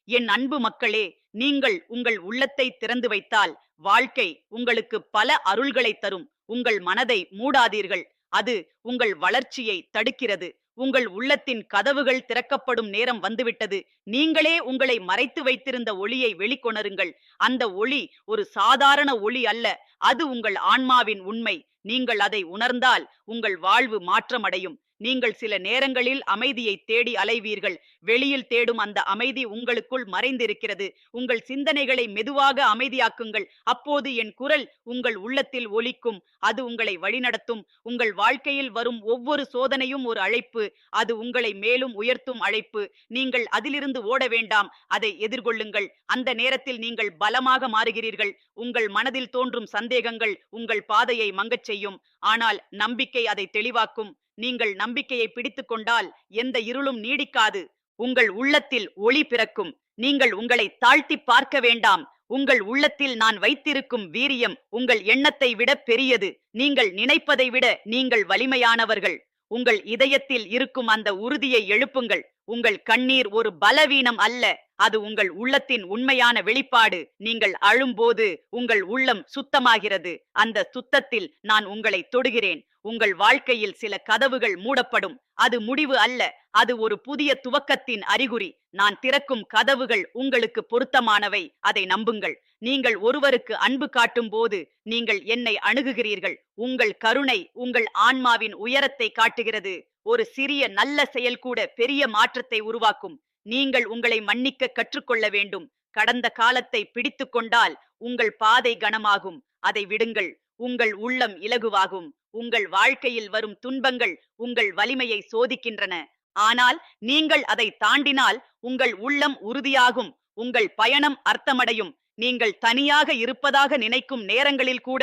என் அன்பு மக்களே, நீங்கள் உங்கள் உள்ளத்தை திறந்து வைத்தால் வாழ்க்கை உங்களுக்கு பல அருள்களை தரும். உங்கள் மனதை மூடாதீர்கள். அது உங்கள் வளர்ச்சியை தடுக்கிறது. உங்கள் உள்ளத்தின் கதவுகள் திறக்கப்படும் நேரம் வந்துவிட்டது. நீங்களே உங்களை மறைத்து வைத்திருந்த ஒளியை வெளிக்கொணருங்கள். அந்த ஒளி ஒரு சாதாரண ஒளி அல்ல. அது உங்கள் ஆன்மாவின் உண்மை. நீங்கள் அதை உணர்ந்தால் உங்கள் வாழ்வு மாற்றமடையும். நீங்கள் சில நேரங்களில் அமைதியை தேடி அலைவீர்கள். வெளியில் தேடும் அந்த அமைதி உங்களுக்குள் மறைந்திருக்கிறது. உங்கள் சிந்தனைகளை மெதுவாக அமைதியாக்குங்கள். அப்போது என் குரல் உங்கள் உள்ளத்தில் ஒலிக்கும். அது உங்களை வழிநடத்தும். உங்கள் வாழ்க்கையில் வரும் ஒவ்வொரு சோதனையும் ஒரு அழைப்பு. அது உங்களை மேலும் உயர்த்தும் அழைப்பு. நீங்கள் அதிலிருந்து ஓட வேண்டாம். அதை எதிர்கொள்ளுங்கள். அந்த நேரத்தில் நீங்கள் பலமாக மாறுகிறீர்கள். உங்கள் மனதில் தோன்றும் சந்தேகங்கள் உங்கள் பாதையை மங்கச் செய்யும். ஆனால் நம்பிக்கை அதை தெளிவாக்கும். நீங்கள் நம்பிக்கையை பிடித்துக் கொண்டால் எந்த இருளும் நீடிக்காது. உங்கள் உள்ளத்தில் ஒளி பிறக்கும். நீங்கள் உங்களை தாழ்த்தி பார்க்க வேண்டாம். உங்கள் உள்ளத்தில் நான் வைத்திருக்கும் வீரியம் உங்கள் எண்ணத்தை விட பெரியது. நீங்கள் நினைப்பதை விட நீங்கள் வலிமையானவர்கள். உங்கள் இதயத்தில் இருக்கும் அந்த உறுதியை எழுப்புங்கள். உங்கள் கண்ணீர் ஒரு பலவீனம் அல்ல. அது உங்கள் உள்ளத்தின் உண்மையான வெளிப்பாடு. நீங்கள் அழும்போது உங்கள் உள்ளம் சுத்தமாகிறது. அந்த சுத்தத்தில் நான் உங்களை தொடுகிறேன். உங்கள் வாழ்க்கையில் சில கதவுகள் மூடப்படும். அது முடிவு அல்ல. அது ஒரு புதிய துவக்கத்தின் அறிகுறி. நான் திறக்கும் கதவுகள் உங்களுக்கு பொருத்தமானவை. அதை நம்புங்கள். நீங்கள் ஒருவருக்கு அன்பு காட்டும் போது நீங்கள் என்னை அணுகுகிறீர்கள். உங்கள் கருணை உங்கள் ஆன்மாவின் உயரத்தை காட்டுகிறது. ஒரு சிறிய நல்ல செயல் கூட பெரிய மாற்றத்தை உருவாக்கும். நீங்கள் உங்களை மன்னிக்க கற்றுக்கொள்ள வேண்டும். கடந்த காலத்தை பிடித்துக் கொண்டால் உங்கள் பாதை கனமாகும். அதை விடுங்கள். உங்கள் உள்ளம் இலகுவாகும். உங்கள் வாழ்க்கையில் வரும் துன்பங்கள் உங்கள் வலிமையை சோதிக்கின்றன. ஆனால் நீங்கள் அதை தாண்டினால் உங்கள் உள்ளம் உறுதியாகும். உங்கள் பயணம் அர்த்தமடையும். நீங்கள் தனியாக இருப்பதாக நினைக்கும் நேரங்களில் கூட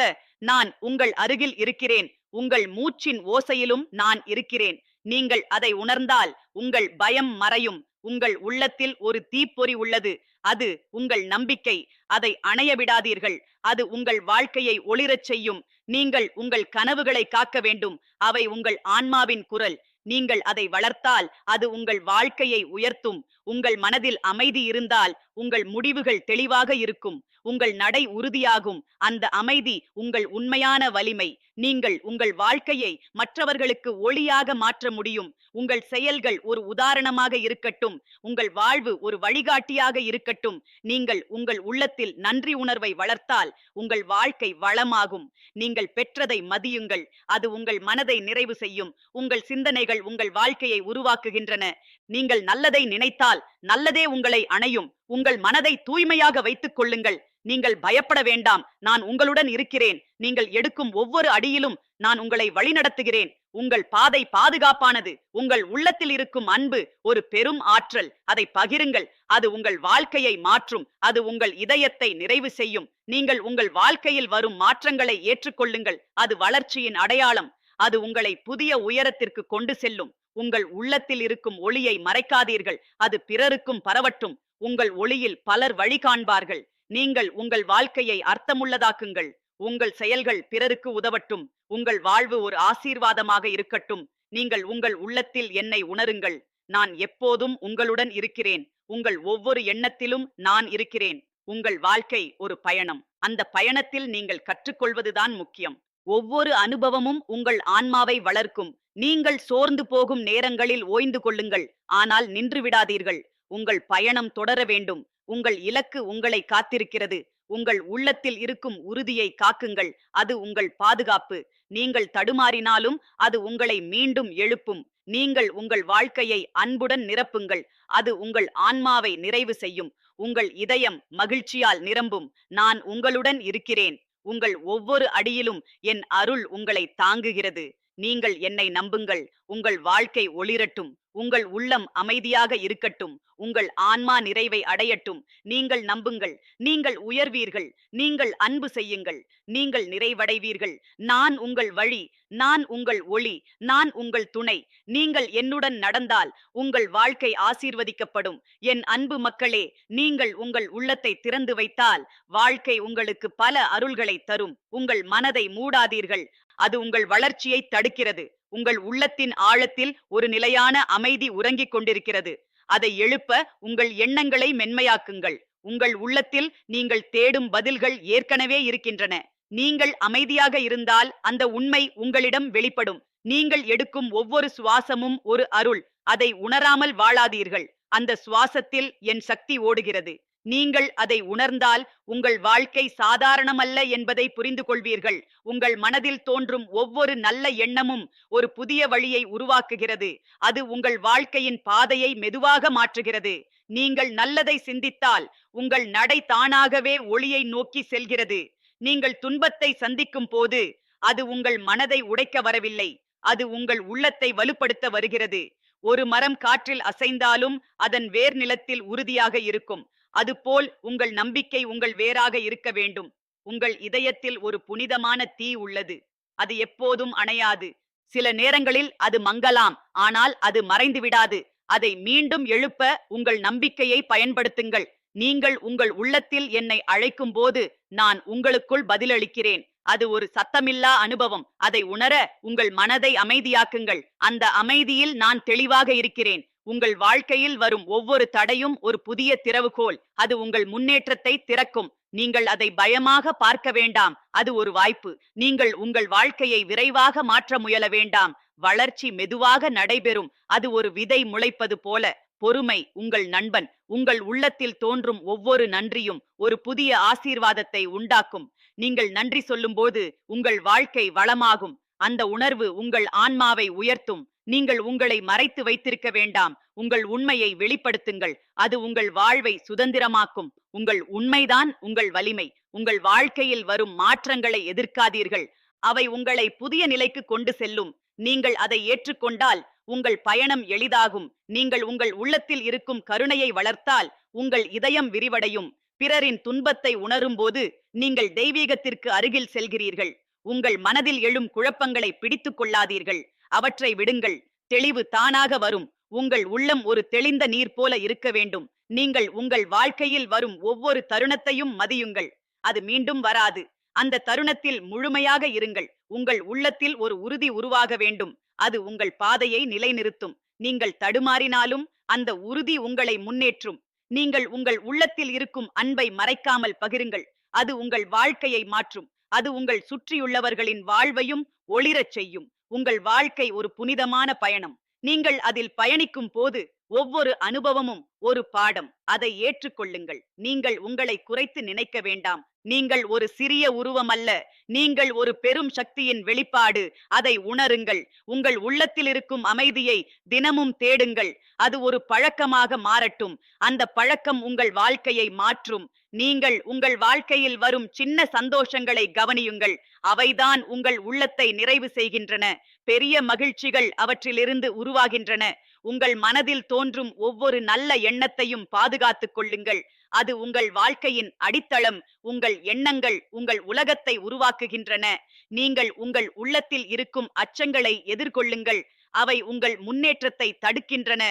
நான் உங்கள் அருகில் இருக்கிறேன். உங்கள் மூச்சின் ஓசையிலும் நான் இருக்கிறேன். நீங்கள் அதை உணர்ந்தால் உங்கள் பயம் மறையும். உங்கள் உள்ளத்தில் ஒரு தீப்பொறி உள்ளது. அது உங்கள் நம்பிக்கை. அதை அணைய விடாதீர்கள். அது உங்கள் வாழ்க்கையை ஒளிரச் செய்யும். நீங்கள் உங்கள் கனவுகளை காக்க வேண்டும். அவை உங்கள் ஆன்மாவின் குரல். நீங்கள் அதை வளர்த்தால் அது உங்கள் வாழ்க்கையை உயர்த்தும். உங்கள் மனதில் அமைதி இருந்தால் உங்கள் முடிவுகள் தெளிவாக இருக்கும். உங்கள் நடை உறுதியாகும். அந்த அமைதி உங்கள் உண்மையான வலிமை. நீங்கள் உங்கள் வாழ்க்கையை மற்றவர்களுக்கு ஒளியாக மாற்ற முடியும். உங்கள் செயல்கள் ஒரு உதாரணமாக இருக்கட்டும். உங்கள் வாழ்வு ஒரு வழிகாட்டியாக இருக்கட்டும். நீங்கள் உங்கள் உள்ளத்தில் நன்றி உணர்வை வளர்த்தால் உங்கள் வாழ்க்கை வளமாகும். நீங்கள் பெற்றதை மதியுங்கள். அது உங்கள் மனதை நிறைவு செய்யும். உங்கள் சிந்தனைகள் உங்கள் வாழ்க்கையை உருவாக்குகின்றன. நீங்கள் நல்லதை நினைத்தால் நல்லதே உங்களை அணையும். உங்கள் மனதை தூய்மையாக வைத்துக் கொள்ளுங்கள். நீங்கள் பயப்பட வேண்டாம். நான் உங்களுடன் இருக்கிறேன். நீங்கள் எடுக்கும் ஒவ்வொரு அடியிலும் நான் உங்களை வழிநடத்துகிறேன். உங்கள் பாதை பாதுகாப்பானது. உங்கள் உள்ளத்தில் இருக்கும் அன்பு ஒரு பெரும் ஆற்றல். அதை பகிருங்கள். அது உங்கள் வாழ்க்கையை மாற்றும். அது உங்கள் இதயத்தை நிறைவு செய்யும். நீங்கள் உங்கள் வாழ்க்கையில் வரும் மாற்றங்களை ஏற்றுக்கொள்ளுங்கள். அது வளர்ச்சியின் அடையாளம். அது உங்களை புதிய உயரத்திற்கு கொண்டு செல்லும். உங்கள் உள்ளத்தில் இருக்கும் ஒளியை மறைக்காதீர்கள். அது பிறருக்கும் பரவட்டும். உங்கள் ஒளியில் பலர் வழி காண்பார்கள். நீங்கள் உங்கள் வாழ்க்கையை அர்த்தமுள்ளதாக்குங்கள். உங்கள் செயல்கள் பிறருக்கு உதவட்டும். உங்கள் வாழ்வு ஒரு ஆசீர்வாதமாக இருக்கட்டும். நீங்கள் உங்கள் உள்ளத்தில் என்னை உணருங்கள். நான் எப்போதும் உங்களுடன் இருக்கிறேன். உங்கள் ஒவ்வொரு எண்ணத்திலும் நான் இருக்கிறேன். உங்கள் வாழ்க்கை ஒரு பயணம். அந்த பயணத்தில் நீங்கள் கற்றுக்கொள்வதுதான் முக்கியம். ஒவ்வொரு அனுபவமும் உங்கள் ஆன்மாவை வளர்க்கும். நீங்கள் சோர்ந்து போகும் நேரங்களில் ஓய்ந்து கொள்ளுங்கள். ஆனால் நின்று விடாதீர்கள். உங்கள் பயணம் தொடர வேண்டும். உங்கள் இலக்கு உங்களை காத்திருக்கிறது. உங்கள் உள்ளத்தில் இருக்கும் உறுதியை காக்குங்கள். அது உங்கள் பாதுகாப்பு. நீங்கள் தடுமாறினாலும் அது உங்களை மீண்டும் எழுப்பும். நீங்கள் உங்கள் வாழ்க்கையை அன்புடன் நிரப்புங்கள். அது உங்கள் ஆன்மாவை நிறைவு செய்யும். உங்கள் இதயம் மகிழ்ச்சியால் நிரம்பும். நான் உங்களுடன் இருக்கிறேன். உங்கள் ஒவ்வொரு அடியிலும் என் அருள் உங்களை தாங்குகிறது. நீங்கள் என்னை நம்புங்கள். உங்கள் வாழ்க்கை ஒளிரட்டும். உங்கள் உள்ளம் அமைதியாக இருக்கட்டும். உங்கள் ஆன்மா நிறைவை அடையட்டும். நீங்கள் நம்புங்கள். நீங்கள் உயர்வீர்கள். நீங்கள் அன்பு செய்யுங்கள். நீங்கள் நிறைவடைவீர்கள். நான் உங்கள் வழி. நான் உங்கள் ஒளி. நான் உங்கள் துணை. நீங்கள் என்னுடன் நடந்தால் உங்கள் வாழ்க்கை ஆசீர்வதிக்கப்படும். என் அன்பு மக்களே, நீங்கள் உங்கள் உள்ளத்தை திறந்து வைத்தால் வாழ்க்கை உங்களுக்கு பல அருள்களை தரும். உங்கள் மனதை மூடாதீர்கள். அது உங்கள் வளர்ச்சியை தடுக்கிறது. உங்கள் உள்ளத்தின் ஆழத்தில் ஒரு நிலையான அமைதி உறங்கிக் கொண்டிருக்கிறது. அதை எழுப்ப உங்கள் எண்ணங்களை மென்மையாக்குங்கள். உங்கள் உள்ளத்தில் நீங்கள் தேடும் பதில்கள் ஏற்கனவே இருக்கின்றன. நீங்கள் அமைதியாக இருந்தால் அந்த உண்மை உங்களிடம் வெளிப்படும். நீங்கள் எடுக்கும் ஒவ்வொரு சுவாசமும் ஒரு அருள். அதை உணராமல் வாழாதீர்கள். அந்த சுவாசத்தில் என் சக்தி ஓடுகிறது. நீங்கள் அதை உணர்ந்தால் உங்கள் வாழ்க்கை சாதாரணமல்ல என்பதை புரிந்து கொள்வீர்கள். உங்கள் மனதில் தோன்றும் ஒவ்வொரு நல்ல எண்ணமும் ஒரு புதிய வழியை உருவாக்குகிறது. அது உங்கள் வாழ்க்கையின் பாதையை மெதுவாக மாற்றுகிறது. நீங்கள் நல்லதை சிந்தித்தால் உங்கள் நடை தானாகவே ஒளியை நோக்கி செல்கிறது. நீங்கள் துன்பத்தை சந்திக்கும் போது அது உங்கள் மனதை உடைக்க வரவில்லை. அது உங்கள் உள்ளத்தை வலுப்படுத்த வருகிறது. ஒரு மரம் காற்றில் அசைந்தாலும் அதன் வேர் நிலத்தில் உறுதியாக இருக்கும். அதுபோல் உங்கள் நம்பிக்கை உங்கள் வேராக இருக்க வேண்டும். உங்கள் இதயத்தில் ஒரு புனிதமான தீ உள்ளது. அது எப்போதும் அணையாது. சில நேரங்களில் அது மங்கலாம், ஆனால் அது மறைந்து விடாது. அதை மீண்டும் எழுப்ப உங்கள் நம்பிக்கையை பயன்படுத்துங்கள். நீங்கள் உங்கள் உள்ளத்தில் என்னை அழைக்கும் போது நான் உங்களுக்குள் பதிலளிக்கிறேன். அது ஒரு சத்தமில்லா அனுபவம். அதை உணர உங்கள் மனதை அமைதியாக்குங்கள். அந்த அமைதியில் நான் தெளிவாக இருக்கிறேன். உங்கள் வாழ்க்கையில் வரும் ஒவ்வொரு தடையும் ஒரு புதிய திறவுகோல். அது உங்கள் முன்னேற்றத்தை திறக்கும். நீங்கள் அதை பயமாக பார்க்க வேண்டாம். அது ஒரு வாய்ப்பு. நீங்கள் உங்கள் வாழ்க்கையை விரைவாக மாற்ற முயல வேண்டாம். வளர்ச்சி மெதுவாக நடைபெறும். அது ஒரு விதை முளைப்பது போல. பொறுமை உங்கள் நண்பன். உங்கள் உள்ளத்தில் தோன்றும் ஒவ்வொரு நன்றியும் ஒரு புதிய ஆசீர்வாதத்தை உண்டாக்கும். நீங்கள் நன்றி சொல்லும்போது உங்கள் வாழ்க்கை வளமாகும். அந்த உணர்வு உங்கள் ஆன்மாவை உயர்த்தும். நீங்கள் உங்களை மறைத்து வைத்திருக்க வேண்டாம். உங்கள் உண்மையை வெளிப்படுத்துங்கள். அது உங்கள் வாழ்வை சுதந்திரமாக்கும். உங்கள் உண்மைதான் உங்கள் வலிமை. உங்கள் வாழ்க்கையில் வரும் மாற்றங்களை எதிர்க்காதீர்கள். அவை உங்களை புதிய நிலைக்கு கொண்டு செல்லும். நீங்கள் அதை ஏற்றுக்கொண்டால் உங்கள் பயணம் எளிதாகும். நீங்கள் உங்கள் உள்ளத்தில் இருக்கும் கருணையை வளர்த்தால் உங்கள் இதயம் விரிவடையும். பிறரின் துன்பத்தை உணரும்போது நீங்கள் தெய்வீகத்திற்கு அருகில் செல்கிறீர்கள். உங்கள் மனதில் எழும் குழப்பங்களை பிடித்துக் கொள்ளாதீர்கள். அவற்றை விடுங்கள். தெளிவு தானாக வரும். உங்கள் உள்ளம் ஒரு தெளிந்த நீர் போல இருக்க வேண்டும். நீங்கள் உங்கள் வாழ்க்கையில் வரும் ஒவ்வொரு தருணத்தையும் மதியுங்கள். அது மீண்டும் வராது. அந்த தருணத்தில் முழுமையாக இருங்கள். உங்கள் உள்ளத்தில் ஒரு உறுதி உருவாக வேண்டும். அது உங்கள் பாதையை நிலைநிறுத்தும். நீங்கள் தடுமாறினாலும் அந்த உறுதி உங்களை முன்னேற்றும். நீங்கள் உங்கள் உள்ளத்தில் இருக்கும் அன்பை மறைக்காமல் பகிருங்கள். அது உங்கள் வாழ்க்கையை மாற்றும். அது உங்கள் சுற்றியுள்ளவர்களின் வாழ்வையும் ஒளிரச் செய்யும். உங்கள் வாழ்க்கை ஒரு புனிதமான பயணம். நீங்கள் அதில் பயணிக்கும் போது ஒவ்வொரு அனுபவமும் ஒரு பாடம். அதை ஏற்றுக்கொள்ளுங்கள். நீங்கள் உங்களை குறைத்து நினைக்க வேண்டாம். நீங்கள் ஒரு சிறிய உருவம் அல்ல. நீங்கள் ஒரு பெரும் சக்தியின் வெளிப்பாடு. அதை உணருங்கள். உங்கள் உள்ளத்தில் இருக்கும் அமைதியை தினமும் தேடுங்கள். அது ஒரு பழக்கமாக மாறட்டும். அந்த பழக்கம் உங்கள் வாழ்க்கையை மாற்றும். நீங்கள் உங்கள் வாழ்க்கையில் வரும் சின்ன சந்தோஷங்களை கவனியுங்கள். அவைதான் உங்கள் உள்ளத்தை நிறைவு செய்கின்றன. பெரிய மகிழ்ச்சிகள் அவற்றிலிருந்து உருவாகின்றன. உங்கள் மனதில் தோன்றும் ஒவ்வொரு நல்ல எண்ணத்தையும் பாதுகாத்துக் கொள்ளுங்கள். அது உங்கள் வாழ்க்கையின் அடித்தளம். உங்கள் எண்ணங்கள் உங்கள் உலகத்தை உருவாக்குகின்றன. நீங்கள் உங்கள் உள்ளத்தில் இருக்கும் அச்சங்களை எதிர்கொள்ளுங்கள். அவை உங்கள் முன்னேற்றத்தை தடுக்கின்றன.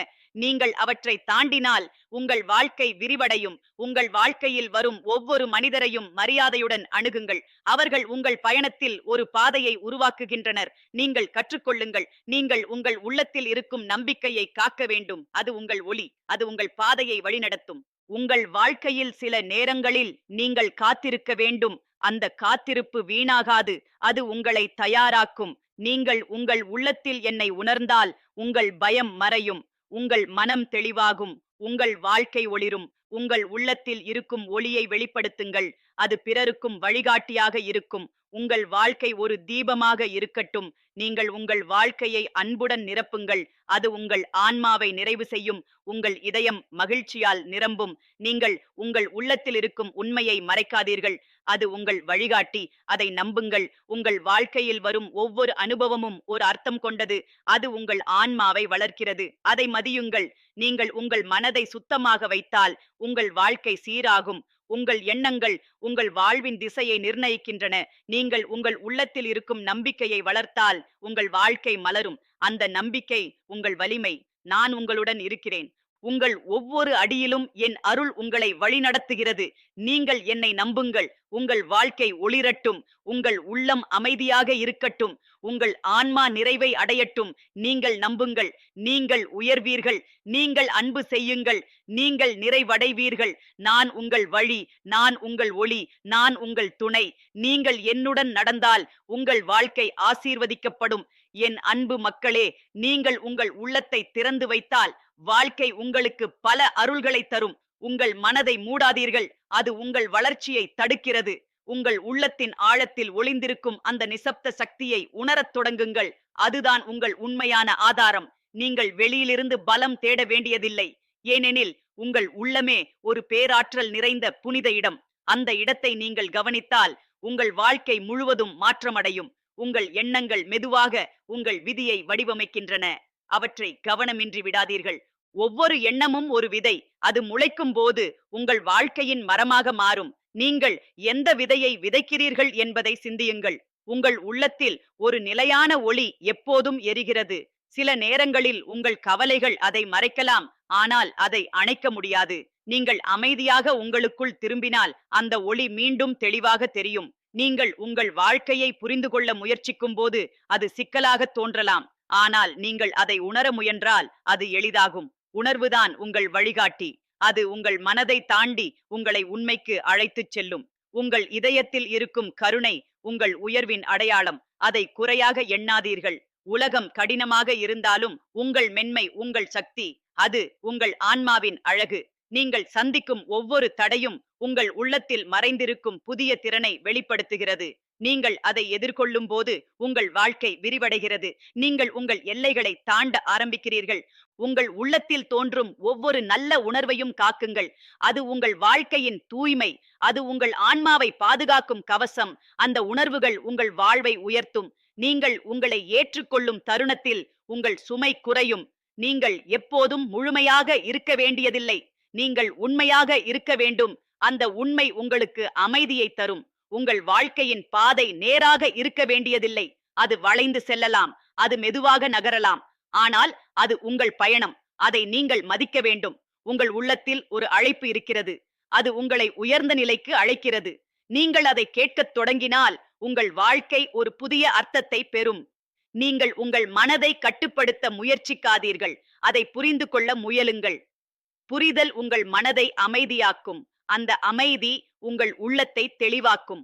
நீங்கள் அவற்றை தாண்டினால் உங்கள் வாழ்க்கை விரிவடையும். உங்கள் வாழ்க்கையில் வரும் ஒவ்வொரு மனிதரையும் மரியாதையுடன் அணுகுங்கள். அவர்கள் உங்கள் பயணத்தில் ஒரு பாதையை உருவாக்குகின்றனர். நீங்கள் கற்றுக்கொள்ளுங்கள். நீங்கள் உங்கள் உள்ளத்தில் இருக்கும் நம்பிக்கையை காக்க வேண்டும். அது உங்கள் ஒளி. அது உங்கள் பாதையை வழிநடத்தும். உங்கள் வாழ்க்கையில் சில நேரங்களில் நீங்கள் காத்திருக்க வேண்டும். அந்த காத்திருப்பு வீணாகாது. அது உங்களை தயாராக்கும். நீங்கள் உங்கள் உள்ளத்தில் என்னை உணர்ந்தால் உங்கள் பயம் மறையும். உங்கள் மனம் தெளிவாகும். உங்கள் வாழ்க்கை ஒளிரும். உங்கள் உள்ளத்தில் இருக்கும் ஒளியை வெளிப்படுத்துங்கள். அது பிறருக்கும் வழிகாட்டியாக இருக்கும். உங்கள் வாழ்க்கை ஒரு தீபமாக இருக்கட்டும். நீங்கள் உங்கள் வாழ்க்கையை அன்புடன் நிரப்புங்கள். அது உங்கள் ஆன்மாவை நிறைவு செய்யும். உங்கள் இதயம் மகிழ்ச்சியால் நிரம்பும். நீங்கள் உங்கள் உள்ளத்தில் இருக்கும் உண்மையை மறைக்காதீர்கள். அது உங்கள் வழிகாட்டி. அதை நம்புங்கள். உங்கள் வாழ்க்கையில் வரும் ஒவ்வொரு அனுபவமும் ஒரு அர்த்தம் கொண்டது. அது உங்கள் ஆன்மாவை வளர்க்கிறது. அதை மதியுங்கள். நீங்கள் உங்கள் மனதை சுத்தமாக வைத்தால் உங்கள் வாழ்க்கை சீராகும். உங்கள் எண்ணங்கள் உங்கள் வாழ்வின் திசையை நிர்ணயிக்கின்றன. நீங்கள் உங்கள் உள்ளத்தில் இருக்கும் நம்பிக்கையை வளர்த்தால் உங்கள் வாழ்க்கை மலரும். அந்த நம்பிக்கை உங்கள் வலிமை. நான் உங்களுடன் இருக்கிறேன். உங்கள் ஒவ்வொரு அடியிலும் என் அருள் உங்களை வழிநடத்துகிறது. நீங்கள் என்னை நம்புங்கள். உங்கள் வாழ்க்கை ஒளிரட்டும். உங்கள் உள்ளம் அமைதியாக இருக்கட்டும். உங்கள் ஆன்மா நிறைவை அடையட்டும். நீங்கள் நம்புங்கள். நீங்கள் உயர்வீர்கள். நீங்கள் அன்பு செய்யுங்கள். நீங்கள் நிறைவடைவீர்கள். நான் உங்கள் வழி. நான் உங்கள் ஒளி. நான் உங்கள் துணை. நீங்கள் என்னுடன் நடந்தால் உங்கள் வாழ்க்கை ஆசீர்வதிக்கப்படும். என் அன்பு மக்களே, நீங்கள் உங்கள் உள்ளத்தை திறந்து வைத்தால் வாழ்க்கை உங்களுக்கு பல அருள்களை தரும். உங்கள் மனதை மூடாதீர்கள். அது உங்கள் வளர்ச்சியை தடுக்கிறது. உங்கள் உள்ளத்தின் ஆழத்தில் ஒளிந்திருக்கும் அந்த நிசப்த சக்தியை உணரத் தொடங்குங்கள். அதுதான் உங்கள் உண்மையான ஆதாரம். நீங்கள் வெளியிலிருந்து பலம் தேட வேண்டியதில்லை. ஏனெனில் உங்கள் உள்ளமே ஒரு பேராற்றல் நிறைந்த புனித இடம். அந்த இடத்தை நீங்கள் கவனித்தால் உங்கள் வாழ்க்கை முழுவதும் மாற்றமடையும். உங்கள் எண்ணங்கள் மெதுவாக உங்கள் விதியை வடிவமைக்கின்றன. அவற்றை கவனமின்றி விடாதீர்கள். ஒவ்வொரு எண்ணமும் ஒரு விதை. அது முளைக்கும் போது உங்கள் வாழ்க்கையின் மரமாக மாறும். நீங்கள் எந்த விதையை விதைக்கிறீர்கள் என்பதை சிந்தியுங்கள். உங்கள் உள்ளத்தில் ஒரு நிலையான ஒளி எப்போதும் எரிகிறது. சில நேரங்களில் உங்கள் கவலைகள் அதை மறைக்கலாம், ஆனால் அதை அணைக்க முடியாது. நீங்கள் அமைதியாக உங்களுக்குள் திரும்பினால் அந்த ஒளி மீண்டும் தெளிவாக தெரியும். நீங்கள் உங்கள் வாழ்க்கையை புரிந்து கொள்ள முயற்சிக்கும் போது அது சிக்கலாக தோன்றலாம். ஆனால் நீங்கள் அதை உணர முயன்றால் அது எளிதாகும். உணர்வுதான் உங்கள் வழிகாட்டி. அது உங்கள் மனதை தாண்டி உங்களை உண்மைக்கு அழைத்துச் செல்லும். உங்கள் இதயத்தில் இருக்கும் கருணை உங்கள் உயர்வின் அடையாளம். அதை குறையாக எண்ணாதீர்கள். உலகம் கடினமாக இருந்தாலும் உங்கள் மென்மை உங்கள் சக்தி. அது உங்கள் ஆன்மாவின் அழகு. நீங்கள் சந்திக்கும் ஒவ்வொரு தடையும் உங்கள் உள்ளத்தில் மறைந்திருக்கும் புதிய திறனை வெளிப்படுத்துகிறது. நீங்கள் அதை எதிர்கொள்ளும் போது உங்கள் வாழ்க்கை விரிவடைகிறது. நீங்கள் உங்கள் எல்லைகளை தாண்ட ஆரம்பிக்கிறீர்கள். உங்கள் உள்ளத்தில் தோன்றும் ஒவ்வொரு நல்ல உணர்வையும் காக்குங்கள். அது உங்கள் வாழ்க்கையின் தூய்மை. அது உங்கள் ஆன்மாவை பாதுகாக்கும் கவசம். அந்த உணர்வுகள் உங்கள் வாழ்வை உயர்த்தும். நீங்கள் உங்களை ஏற்றுக்கொள்ளும் தருணத்தில் உங்கள் சுமை குறையும். நீங்கள் எப்போதும் முழுமையாக இருக்க வேண்டியதில்லை. நீங்கள் உண்மையாக இருக்க வேண்டும். அந்த உண்மை உங்களுக்கு அமைதியை தரும். உங்கள் வாழ்க்கையின் பாதை நேராக இருக்க வேண்டியதில்லை. அது வளைந்து செல்லலாம். அது மெதுவாக நகரலாம். ஆனால் அது உங்கள் பயணம். அதை நீங்கள் மதிக்க வேண்டும். உங்கள் உள்ளத்தில் ஒரு அழைப்பு இருக்கிறது. அது உங்களை உயர்ந்த நிலைக்கு அழைக்கிறது. நீங்கள் அதை கேட்கத் தொடங்கினால் உங்கள் வாழ்க்கை ஒரு புதிய அர்த்தத்தை பெறும். நீங்கள் உங்கள் மனதை கட்டுப்படுத்த முயற்சிக்காதீர்கள். அதை புரிந்து கொள்ள முயலுங்கள். புரிதல் உங்கள் மனதை அமைதியாக்கும். அந்த அமைதி உங்கள் உள்ளத்தை தெளிவாக்கும்.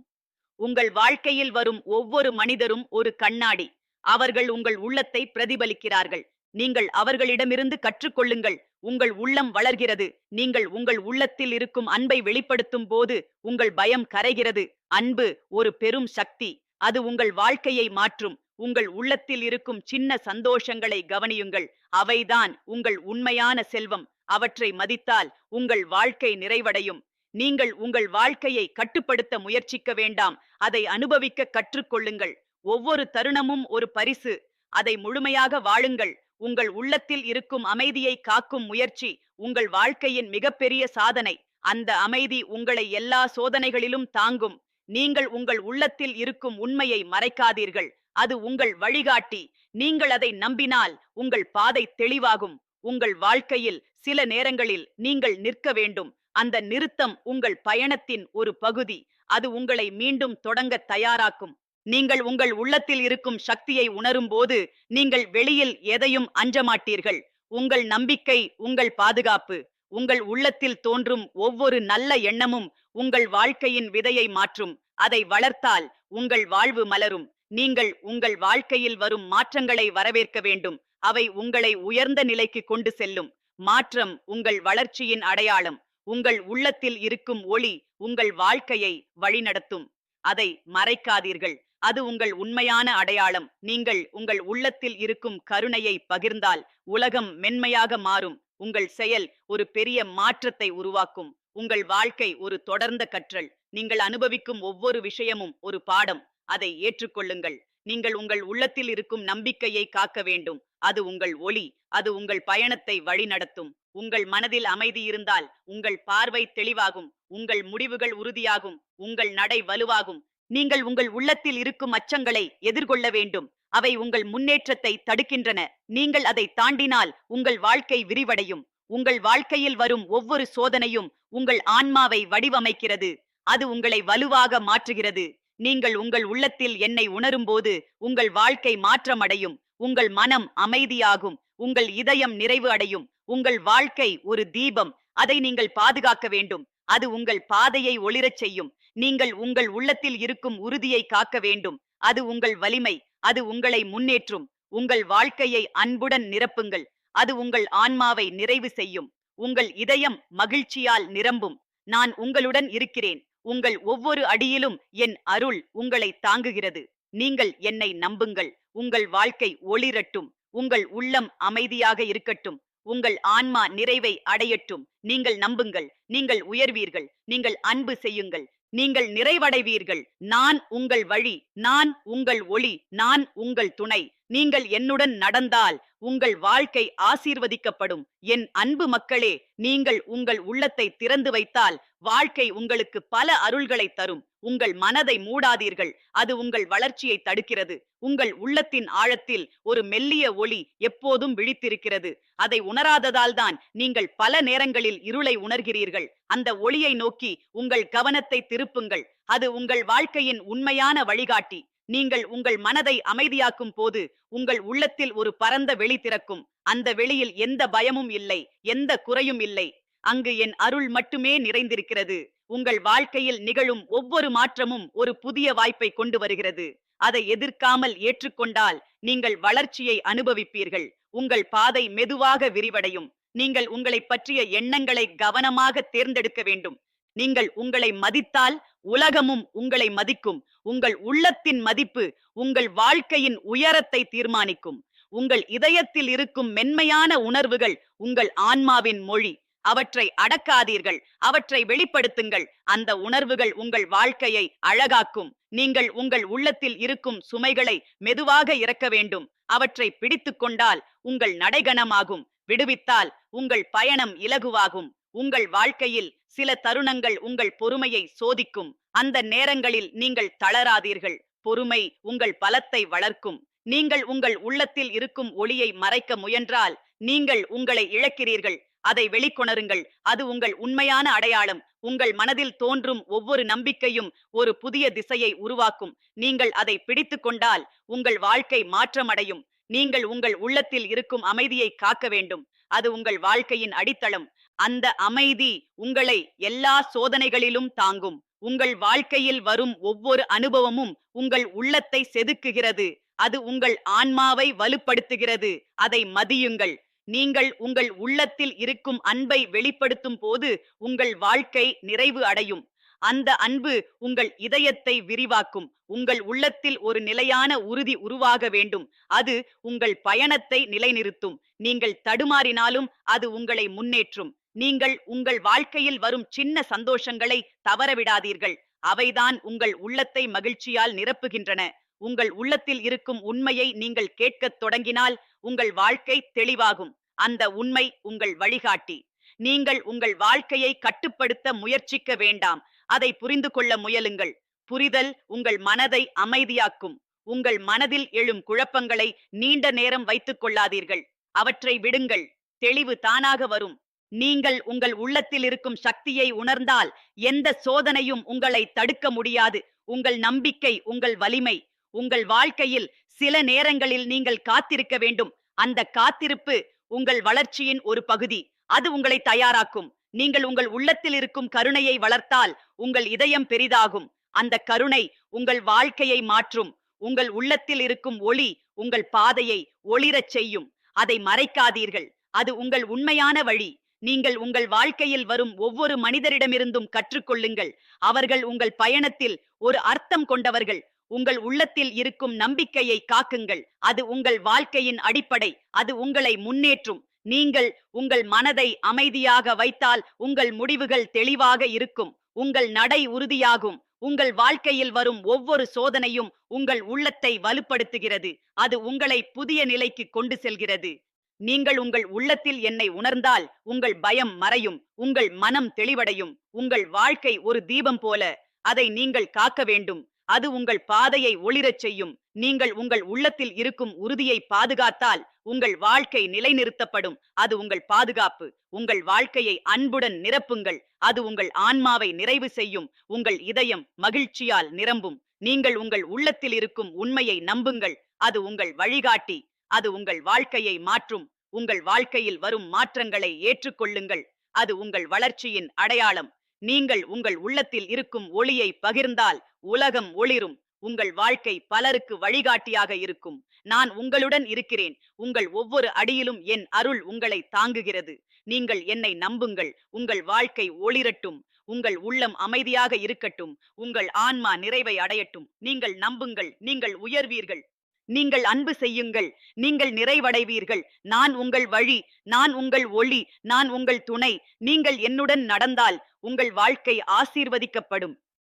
உங்கள் வாழ்க்கையில் வரும் ஒவ்வொரு மனிதரும் ஒரு கண்ணாடி. அவர்கள் உங்கள் உள்ளத்தை பிரதிபலிக்கிறார்கள். நீங்கள் அவர்களிடமிருந்து கற்றுக்கொள்ளுங்கள். உங்கள் உள்ளம் வளர்கிறது. நீங்கள் உங்கள் உள்ளத்தில் இருக்கும் அன்பை வெளிப்படுத்தும் போது உங்கள் பயம் கரைகிறது. அன்பு ஒரு பெரும் சக்தி. அது உங்கள் வாழ்க்கையை மாற்றும். உங்கள் உள்ளத்தில் இருக்கும் சின்ன சந்தோஷங்களை கவனியுங்கள். அவைதான் உங்கள் உண்மையான செல்வம். அவற்றை மதித்தால் உங்கள் வாழ்க்கை நிறைவடையும். நீங்கள் உங்கள் வாழ்க்கையை கட்டுப்படுத்த முயற்சிக்க வேண்டாம். அதை அனுபவிக்க கற்றுக்கொள்ளுங்கள். ஒவ்வொரு தருணமும் ஒரு பரிசு. அதை முழுமையாக வாழுங்கள். உங்கள் உள்ளத்தில் இருக்கும் அமைதியை காக்கும் முயற்சி உங்கள் வாழ்க்கையின் மிகப்பெரிய சாதனை. அந்த அமைதி உங்களை எல்லா சோதனைகளிலும் தாங்கும். நீங்கள் உங்கள் உள்ளத்தில் இருக்கும் உண்மையை மறைக்காதீர்கள். அது உங்கள் வழிகாட்டி. நீங்கள் அதை நம்பினால் உங்கள் பாதை தெளிவாகும். உங்கள் வாழ்க்கையில் சில நேரங்களில் நீங்கள் நிற்க வேண்டும். அந்த நிறுத்தம் உங்கள் பயணத்தின் ஒரு பகுதி. அது உங்களை மீண்டும் தொடங்க தயாராக்கும். நீங்கள் உங்கள் உள்ளத்தில் இருக்கும் சக்தியை உணரும் போது நீங்கள் வெளியில் எதையும் அஞ்ச மாட்டீர்கள். உங்கள் நம்பிக்கை உங்கள் பாதுகாப்பு. உங்கள் உள்ளத்தில் தோன்றும் ஒவ்வொரு நல்ல எண்ணமும் உங்கள் வாழ்க்கையின் விதையை மாற்றும். அதை வளர்த்தால் உங்கள் வாழ்வு மலரும். நீங்கள் உங்கள் வாழ்க்கையில் வரும் மாற்றங்களை வரவேற்க வேண்டும். அவை உங்களை உயர்ந்த நிலைக்கு கொண்டு செல்லும். மாற்றம் உங்கள் வளர்ச்சியின் அடையாளம். உங்கள் உள்ளத்தில் இருக்கும் ஒளி உங்கள் வாழ்க்கையை வழிநடத்தும். அதை மறைக்காதீர்கள். அது உங்கள் உண்மையான அடையாளம். நீங்கள் உங்கள் உள்ளத்தில் இருக்கும் கருணையை பகிர்ந்தால் உலகம் மென்மையாக மாறும். உங்கள் செயல் ஒரு பெரிய மாற்றத்தை உருவாக்கும். உங்கள் வாழ்க்கை ஒரு தொடர்ந்த கற்றல். நீங்கள் அனுபவிக்கும் ஒவ்வொரு விஷயமும் ஒரு பாடம். அதை ஏற்றுக்கொள்ளுங்கள். நீங்கள் உங்கள் உள்ளத்தில் இருக்கும் நம்பிக்கையை காக்க வேண்டும். அது உங்கள் ஒளி. அது உங்கள் பயணத்தை வழிநடத்தும். உங்கள் மனதில் அமைதி இருந்தால் உங்கள் பார்வை தெளிவாகும். உங்கள் முடிவுகள் உறுதியாகும். உங்கள் நடை வலுவாகும். நீங்கள் உங்கள் உள்ளத்தில் இருக்கும் அச்சங்களை எதிர்கொள்ள வேண்டும். அவை உங்கள் முன்னேற்றத்தை தடுக்கின்றன. நீங்கள் அதை தாண்டினால் உங்கள் வாழ்க்கை விரிவடையும். உங்கள் வாழ்க்கையில் வரும் ஒவ்வொரு சோதனையும் உங்கள் ஆன்மாவை வடிவமைக்கிறது. அது உங்களை வலுவாக மாற்றுகிறது. நீங்கள் உங்கள் உள்ளத்தில் என்னை உணரும்போது உங்கள் வாழ்க்கை மாற்றமடையும். உங்கள் மனம் அமைதியாகும். உங்கள் இதயம் நிறைவு அடையும். உங்கள் வாழ்க்கை ஒரு தீபம். அதை நீங்கள் பாதுகாக்க வேண்டும். அது உங்கள் பாதையை ஒளிரச் செய்யும். நீங்கள் உங்கள் உள்ளத்தில் இருக்கும் உறுதியை காக்க வேண்டும். அது உங்கள் வலிமை. அது உங்களை முன்னேற்றும். உங்கள் வாழ்க்கையை அன்புடன் நிரப்புங்கள். அது உங்கள் ஆன்மாவை நிறைவு செய்யும். உங்கள் இதயம் மகிழ்ச்சியால் நிரம்பும். நான் உங்களுடன் இருக்கிறேன். உங்கள் ஒவ்வொரு அடியிலும் என் அருள் உங்களை தாங்குகிறது. நீங்கள் என்னை நம்புங்கள். உங்கள் வாழ்க்கை ஒளிரட்டும். உங்கள் உள்ளம் அமைதியாக இருக்கட்டும். உங்கள் ஆன்மா நிறைவை அடையட்டும். நீங்கள் நம்புங்கள். நீங்கள் உயர்வீர்கள். நீங்கள் அன்பு செய்யுங்கள். நீங்கள் நிறைவடைவீர்கள். நான் உங்கள் வழி. நான் உங்கள் ஒளி. நான் உங்கள் துணை. நீங்கள் என்னுடன் நடந்தால் உங்கள் வாழ்க்கை ஆசீர்வதிக்கப்படும். என் அன்பு மக்களே, நீங்கள் உங்கள் உள்ளத்தை திறந்து வைத்தால் வாழ்க்கை உங்களுக்கு பல அருள்களை தரும். உங்கள் மனதை மூடாதீர்கள். அது உங்கள் வளர்ச்சியை தடுக்கிறது. உங்கள் உள்ளத்தின் ஆழத்தில் ஒரு மெல்லிய ஒளி எப்போதும் விழித்திருக்கிறது. அதை உணராததால் தான் நீங்கள் பல நேரங்களில் இருளை உணர்கிறீர்கள். அந்த ஒளியை நோக்கி உங்கள் கவனத்தை திருப்புங்கள். அது உங்கள் வாழ்க்கையின் உண்மையான வழிகாட்டி. நீங்கள் உங்கள் மனதை அமைதியாக்கும் போது உங்கள் உள்ளத்தில் ஒரு பரந்த வெளி திறக்கும். அந்த வெளியில் எந்த பயமும் இல்லை, எந்த குறையும் இல்லை. அங்கு என் அருள் மட்டுமே நிறைந்திருக்கிறது. உங்கள் வாழ்க்கையில் நிகழும் ஒவ்வொரு மாற்றமும் ஒரு புதிய வாய்ப்பை கொண்டு வருகிறது. அதை எதிர்க்காமல் ஏற்றுக்கொண்டால் நீங்கள் வளர்ச்சியை அனுபவிப்பீர்கள். உங்கள் பாதை மெதுவாக விரிவடையும். நீங்கள் உங்களை பற்றிய எண்ணங்களை கவனமாக தேர்ந்தெடுக்க வேண்டும். நீங்கள் உங்களை மதித்தால் உலகமும் உங்களை மதிக்கும். உங்கள் உள்ளத்தின் மதிப்பு உங்கள் வாழ்க்கையின் உயரத்தை தீர்மானிக்கும். உங்கள் இதயத்தில் இருக்கும் மென்மையான உணர்வுகள் உங்கள் ஆன்மாவின் மொழி. அவற்றை அடக்காதீர்கள். அவற்றை வெளிப்படுத்துங்கள். அந்த உணர்வுகள் உங்கள் வாழ்க்கையை அழகாக்கும். நீங்கள் உங்கள் உள்ளத்தில் இருக்கும் சுமைகளை மெதுவாக இறக்க வேண்டும். அவற்றை பிடித்துக் கொண்டால் உங்கள் நடைகணமாகும். விடுவித்தால் உங்கள் பயணம் இலகுவாகும். உங்கள் வாழ்க்கையில் சில தருணங்கள் உங்கள் பொறுமையை சோதிக்கும். அந்த நேரங்களில் நீங்கள் தளராதீர்கள். பொறுமை உங்கள் பலத்தை வளர்க்கும். நீங்கள் உங்கள் உள்ளத்தில் இருக்கும் ஒளியை மறைக்க முயன்றால் நீங்கள் உங்களை இழக்கிறீர்கள். அதை வெளிக்கொணருங்கள். அது உங்கள் உண்மையான அடையாளம். உங்கள் மனதில் தோன்றும் ஒவ்வொரு நம்பிக்கையும் ஒரு புதிய திசையை உருவாக்கும். நீங்கள் அதை பிடித்துக் கொண்டால் உங்கள் வாழ்க்கை மாற்றமடையும். நீங்கள் உங்கள் உள்ளத்தில் இருக்கும் அமைதியை காக்க வேண்டும். அது உங்கள் வாழ்க்கையின் அடித்தளம். அந்த அமைதி உங்களை எல்லா சோதனைகளிலும் தாங்கும். உங்கள் வாழ்க்கையில் வரும் ஒவ்வொரு அனுபவமும் உங்கள் உள்ளத்தை செதுக்குகிறது. அது உங்கள் ஆன்மாவை வலுப்படுத்துகிறது. அதை மதியுங்கள். நீங்கள் உங்கள் உள்ளத்தில் இருக்கும் அன்பை வெளிப்படுத்தும் போது உங்கள் வாழ்க்கை நிறைவு அடையும். அந்த அன்பு உங்கள் இதயத்தை விரிவாக்கும். உங்கள் உள்ளத்தில் ஒரு நிலையான உறுதி உருவாக வேண்டும். அது உங்கள் பயணத்தை நிலைநிறுத்தும். நீங்கள் தடுமாறினாலும் அது உங்களை முன்னேற்றும். நீங்கள் உங்கள் வாழ்க்கையில் வரும் சின்ன சந்தோஷங்களை தவறவிடாதீர்கள். அவைதான் உங்கள் உள்ளத்தை மகிழ்ச்சியால் நிரப்புகின்றன. உங்கள் உள்ளத்தில் இருக்கும் உண்மையை நீங்கள் கேட்கத் தொடங்கினால் உங்கள் வாழ்க்கை தெளிவாகும். அந்த உண்மை உங்கள் வழிகாட்டி. நீங்கள் உங்கள் வாழ்க்கையை கட்டுப்படுத்த முயற்சிக்க வேண்டாம். அதை புரிந்து கொள்ள முயலுங்கள். புரிதல் உங்கள் மனதை அமைதியாக்கும். உங்கள் மனதில் எழும் குழப்பங்களை நீண்ட நேரம் வைத்துக் கொள்ளாதீர்கள். அவற்றை விடுங்கள். தெளிவு தானாக வரும். நீங்கள் உங்கள் உள்ளத்தில் இருக்கும் சக்தியை உணர்ந்தால் எந்த சோதனையும் உங்களை தடுக்க முடியாது. உங்கள் நம்பிக்கை உங்கள் வலிமை. உங்கள் வாழ்க்கையில் சில நேரங்களில் நீங்கள் காத்திருக்க வேண்டும். அந்த காத்திருப்பு உங்கள் வளர்ச்சியின் ஒரு பகுதி. அது உங்களை தயாராக்கும். நீங்கள் உங்கள் உள்ளத்தில் இருக்கும் கருணையை வளர்த்தால் உங்கள் இதயம் பெரிதாகும். அந்த கருணை உங்கள் வாழ்க்கையை மாற்றும். உங்கள் உள்ளத்தில் இருக்கும் ஒளி உங்கள் பாதையை ஒளிரச் செய்யும். அதை மறைக்காதீர்கள். அது உங்கள் உண்மையான வழி. நீங்கள் உங்கள் வாழ்க்கையில் வரும் ஒவ்வொரு மனிதரிடமிருந்தும் கற்றுக்கொள்ளுங்கள். அவர்கள் உங்கள் பயணத்தில் ஒரு அர்த்தம் கொண்டவர்கள். உங்கள் உள்ளத்தில் இருக்கும் நம்பிக்கையை காக்குங்கள். அது உங்கள் வாழ்க்கையின் அடிப்படை. அது உங்களை முன்னேற்றும். நீங்கள் உங்கள் மனதை அமைதியாக வைத்தால் உங்கள் முடிவுகள் தெளிவாக இருக்கும். உங்கள் நடை உறுதியாகும். உங்கள் வாழ்க்கையில் வரும் ஒவ்வொரு சோதனையும் உங்கள் உள்ளத்தை வலுப்படுத்துகிறது. அது உங்களை புதிய நிலைக்கு கொண்டு செல்கிறது. நீங்கள் உங்கள் உள்ளத்தில் என்னை உணர்ந்தால் உங்கள் பயம் மறையும். உங்கள் மனம் தெளிவடையும். உங்கள் வாழ்க்கை ஒரு தீபம் போல. அதை நீங்கள் காக்க வேண்டும். அது உங்கள் பாதையை ஒளிரச் செய்யும். நீங்கள் உங்கள் உள்ளத்தில் இருக்கும் உறுதியை பாதுகாத்தால் உங்கள் வாழ்க்கை நிலைநிறுத்தப்படும். அது உங்கள் பாதுகாப்பு. உங்கள் வாழ்க்கையை அன்புடன் நிரப்புங்கள். அது உங்கள் ஆன்மாவை நிறைவு செய்யும். உங்கள் இதயம் மகிழ்ச்சியால் நிரம்பும். நீங்கள் உங்கள் உள்ளத்தில் இருக்கும் உண்மையை நம்புங்கள். அது உங்கள் வழிகாட்டி. அது உங்கள் வாழ்க்கையை மாற்றும். உங்கள் வாழ்க்கையில் வரும் மாற்றங்களை ஏற்றுக்கொள்ளுங்கள். அது உங்கள் வளர்ச்சியின் அடையாளம். நீங்கள் உங்கள் உள்ளத்தில் இருக்கும் ஒளியை பகிர்ந்தால் உலகம் ஒளிரும். உங்கள் வாழ்க்கை பலருக்கு வழிகாட்டியாக இருக்கும். நான் உங்களுடன் இருக்கிறேன். உங்கள் ஒவ்வொரு அடியிலும் என் அருள் உங்களை தாங்குகிறது. நீங்கள் என்னை நம்புங்கள். உங்கள் வாழ்க்கை ஒளிரட்டும். உங்கள் உள்ளம் அமைதியாக இருக்கட்டும். உங்கள் ஆன்மா நிறைவை அடையட்டும். நீங்கள் நம்புங்கள். நீங்கள் உயர்வீர்கள். நீங்கள் அன்பு செய்யுங்கள். நீங்கள் நிறைவடைவீர்கள். நான் உங்கள் வழி. நான் உங்கள் ஒளி. நான் உங்கள் துணை. நீங்கள் என்னுடன் நடந்தால் உங்கள் வாழ்க்கை ஆசீர்வதிக்கப்படும்.